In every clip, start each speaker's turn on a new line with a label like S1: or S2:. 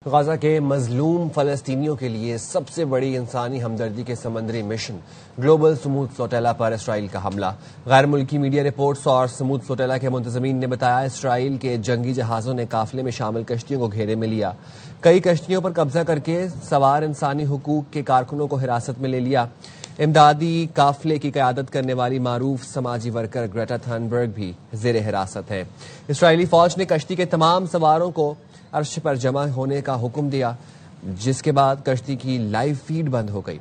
S1: غزہ کے مظلوم فلسطینیوں کے لیے سب سے بڑی انسانی ہمدردی کے سمندری مشن گلوبل سمود فلوٹیلا پر اسرائیل کا حملہ۔ غیر ملکی میڈیا رپورٹس اور سمود فلوٹیلا کے منتظمین نے بتایا اسرائیل کے جنگی جہازوں نے قافلے میں شامل کشتیوں کو گھیرے میں لیا، کئی کشتیوں پر قبضہ کر کے سوار انسانی حقوق کے کارکنوں کو حراست میں لے لیا۔ امدادی قافلے کی قیادت کرنے والی معروف سماجی ورکر گریٹا تھنبرگ بھی زیر حراست ہیں۔ اسرائیلی فوج نے کشتی کے تمام سواروں کو عرش پر جمع ہونے کا حکم دیا، جس کے بعد کشتی کی لائیو فیڈ بند ہو گئی۔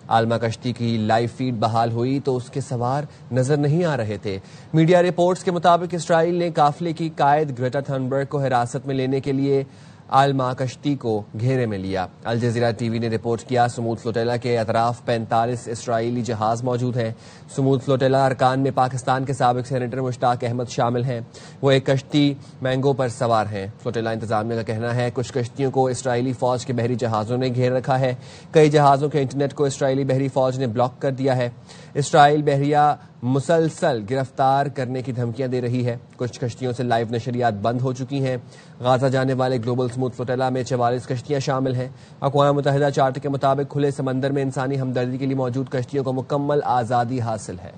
S1: عالمہ کشتی کی لائیو فیڈ بحال ہوئی تو اس کے سوار نظر نہیں آ رہے تھے۔ میڈیا رپورٹس کے مطابق اسرائیل نے قافلے کی قائد گریٹا تھنبرگ کو حراست میں لینے کے لیے عالمہ کشتی کو گھیرے میں لیا۔ الجزیرہ ٹی وی نے رپورٹ کیا سمود فلوٹیلا کے اطراف 45 اسرائیلی جہاز موجود ہیں۔ سمود فلوٹیلا ارکان میں پاکستان کے سابق سینیٹر مشتاق احمد شامل ہیں، وہ ایک کشتی مینگو پر سوار ہیں۔ فلوٹیلا انتظامیہ کا کہنا ہے کچھ کشتیوں کو اسرائیلی فوج کے بحری جہازوں نے گھیر رکھا ہے، کئی جہازوں کے انٹرنیٹ کو اسرائیلی بحری فوج نے بلاک کر دیا ہے۔ اسرائیل بحریہ مسلسل گرفتار کرنے کی دھمکیاں دے رہی ہے، کچھ کشتیوں سے لائیو نشریات بند ہو چکی ہیں۔ غازہ جانے والے گلوبل سمود فلوٹیلا میں 44 کشتیاں شامل ہیں۔ اقوام متحدہ چارٹر کے مطابق کھلے سمندر میں انسانی ہمدردی کے لیے موجود کشتیوں کو مکمل آزادی حاصل ہے۔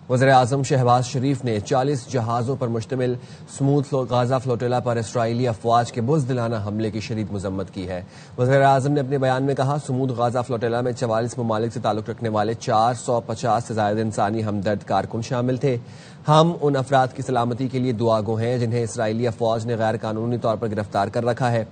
S1: وزیراعظم شہباز شریف نے 40 جہازوں پر مشتمل سمود غازہ فلوٹیلا پر اسرائیلی افواج کے بزدلانہ حملے کی شدید مذمت کی ہے۔ وزیراعظم نے اپنے بیان میں کہا سمود غازہ فلوٹیلا میں 44 ممالک سے تعلق رکھنے والے 450 سے زائد انسانی ہمدرد کارکن شامل تھے۔ ہم ان افراد کی سلامتی کے لیے دعا گو ہیں جنہیں اسرائیلی افواج نے غیر قانونی طور پر گرفتار کر رکھا ہے۔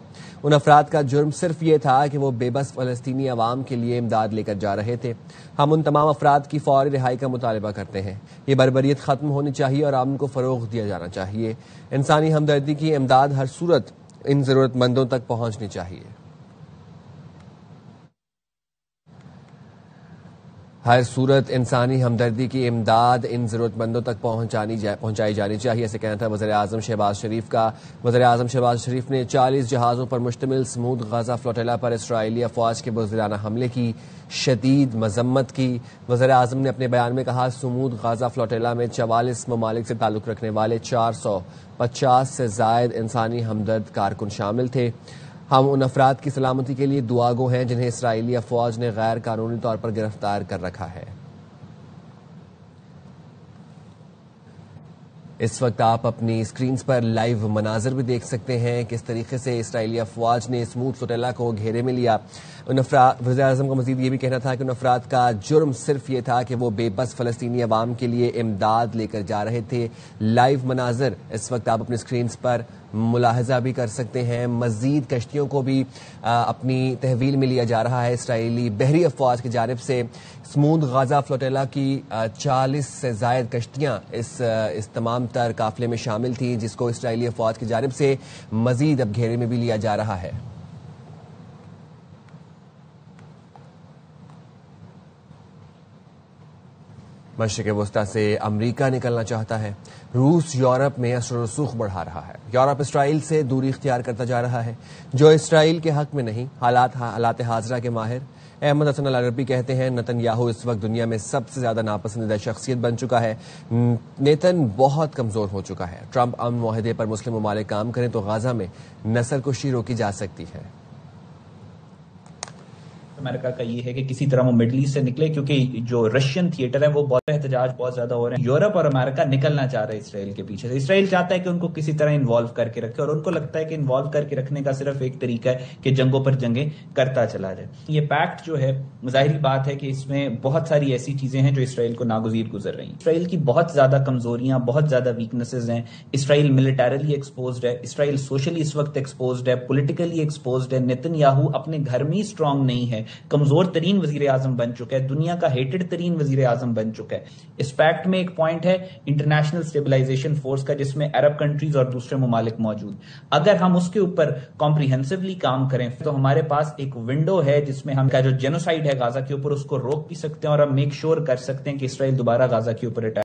S1: ان افراد کا جرم صرف یہ تھا کہ وہ بے بس فلسطینی عوام کے لیے امداد لے کر جا رہے تھے۔ ہم ان تمام افراد کی فوری رہائی کا مطالبہ کرتے ہیں۔ یہ بربریت ختم ہونی چاہیے اور امن کو فروغ دیا جانا چاہیے۔ انسانی ہمدردی کی امداد ہر صورت ان ضرورت مندوں تک پہنچنی چاہیے۔ ہر صورت انسانی ہمدردی کی امداد ان ضرورت مندوں تک پہنچائی جانی چاہیے، ایسے کہنا تھا وزیراعظم شہباز شریف کا۔ وزیراعظم شہباز شریف نے 40 جہازوں پر مشتمل سمود غازہ فلوٹیلا پر اسرائیلی افواج کے بزدلانہ حملے کی شدید مذمت کی۔ وزیراعظم نے اپنے بیان میں کہا سمود غازہ فلوٹیلا میں 44 ممالک سے تعلق رکھنے والے 450 سے زائد انسانی ہمدرد کارکن شامل تھے۔ ہم ان افراد کی سلامتی کے لیے دعا گو ہیں جنہیں اسرائیلی افواج نے غیر قانونی طور پر گرفتار کر رکھا ہے۔ اس وقت آپ اپنی اسکرینز پر لائیو مناظر بھی دیکھ سکتے ہیں کس طریقے سے اسرائیلی افواج نے سمود فلوٹیلا کو گھیرے میں لیا۔ وزیر اعظم کا مزید یہ بھی کہنا تھا کہ ان افراد کا جرم صرف یہ تھا کہ وہ بے بس فلسطینی عوام کے لیے امداد لے کر جا رہے تھے۔ لائیو مناظر اس وقت آپ اپنی اسکرینز پر ملاحظہ بھی کر سکتے ہیں۔ مزید کشتیوں کو بھی اپنی تحویل میں لیا جا رہا ہے اسرائیلی بحری افواج کی جانب سے۔ سمود غازہ فلوٹیلا کی 40 سے زائد کشتیاں اس تمام تر قافلے میں شامل تھیں، جس کو اسرائیلی افواج کی جانب سے مزید اب گھیرے میں بھی لیا جا رہا ہے۔ مشرق وسطی سے امریکہ نکلنا چاہتا ہے، روس یورپ میں اثر و رسوخ بڑھا رہا ہے، یورپ اسرائیل سے دوری اختیار کرتا جا رہا ہے جو اسرائیل کے حق میں نہیں۔ حالات حاضرہ کے ماہر احمد حسن العربی کہتے ہیں نیتن یاہو اس وقت دنیا میں سب سے زیادہ ناپسندیدہ شخصیت بن چکا ہے۔ نیتن بہت کمزور ہو چکا ہے۔ ٹرمپ امن معاہدے پر مسلم ممالک کام کریں تو غزہ میں نسل کشی روکی جا سکتی ہے۔
S2: امریکہ کا یہ ہے کہ کسی طرح وہ مڈل ایسٹ سے نکلے، کیونکہ جو رشین تھیٹر ہے وہ بہت احتجاج بہت زیادہ ہو رہے ہیں۔ یورپ اور امریکہ نکلنا چاہ رہے ہیں اسرائیل کے پیچھے سے۔ اسرائیل چاہتا ہے کہ ان کو کسی طرح انوالو کر کے رکھے، اور ان کو لگتا ہے کہ انوالو کر کے رکھنے کا صرف ایک طریقہ ہے کہ جنگوں پر جنگیں کرتا چلا جائے۔ یہ پیکٹ جو ہے ظاہری بات ہے کہ اس میں بہت ساری ایسی چیزیں ہیں جو اسرائیل کو ناگزیر گزر رہی ہیں۔ اسرائیل کی بہت زیادہ کمزوریاں، بہت زیادہ ویکنسز ہیں۔ اسرائیل ملٹریلی ایکسپوزڈ ہے، اسرائیل سوشلی اس وقت ایکسپوزڈ ہے، پولیٹیکلی ایکسپوزڈ ہے۔ نیتن یاہو اپنے گھر میں اسٹرانگ نہیں ہے، کمزور ترین وزیر اعظم بن چکا ہے، دنیا کا ہیٹڈ ترین وزیر اعظم بن چکا ہے۔ اس پیکٹ میں ایک پوائنٹ ہے انٹرنیشنل اسٹیبلائزیشن فورس کا، جس میں عرب کنٹریز اور دوسرے ممالک موجود۔ اگر ہم اس کے اوپر کمپریہنسولی کام کریں تو ہمارے پاس ایک ونڈو ہے جس میں ہم کا جو جینوسائیڈ ہے غزہ کے اوپر اس کو روک بھی سکتے ہیں، اور ہم میک شور کر سکتے ہیں کہ اسرائیل دوبارہ غزہ کے اوپر اٹیک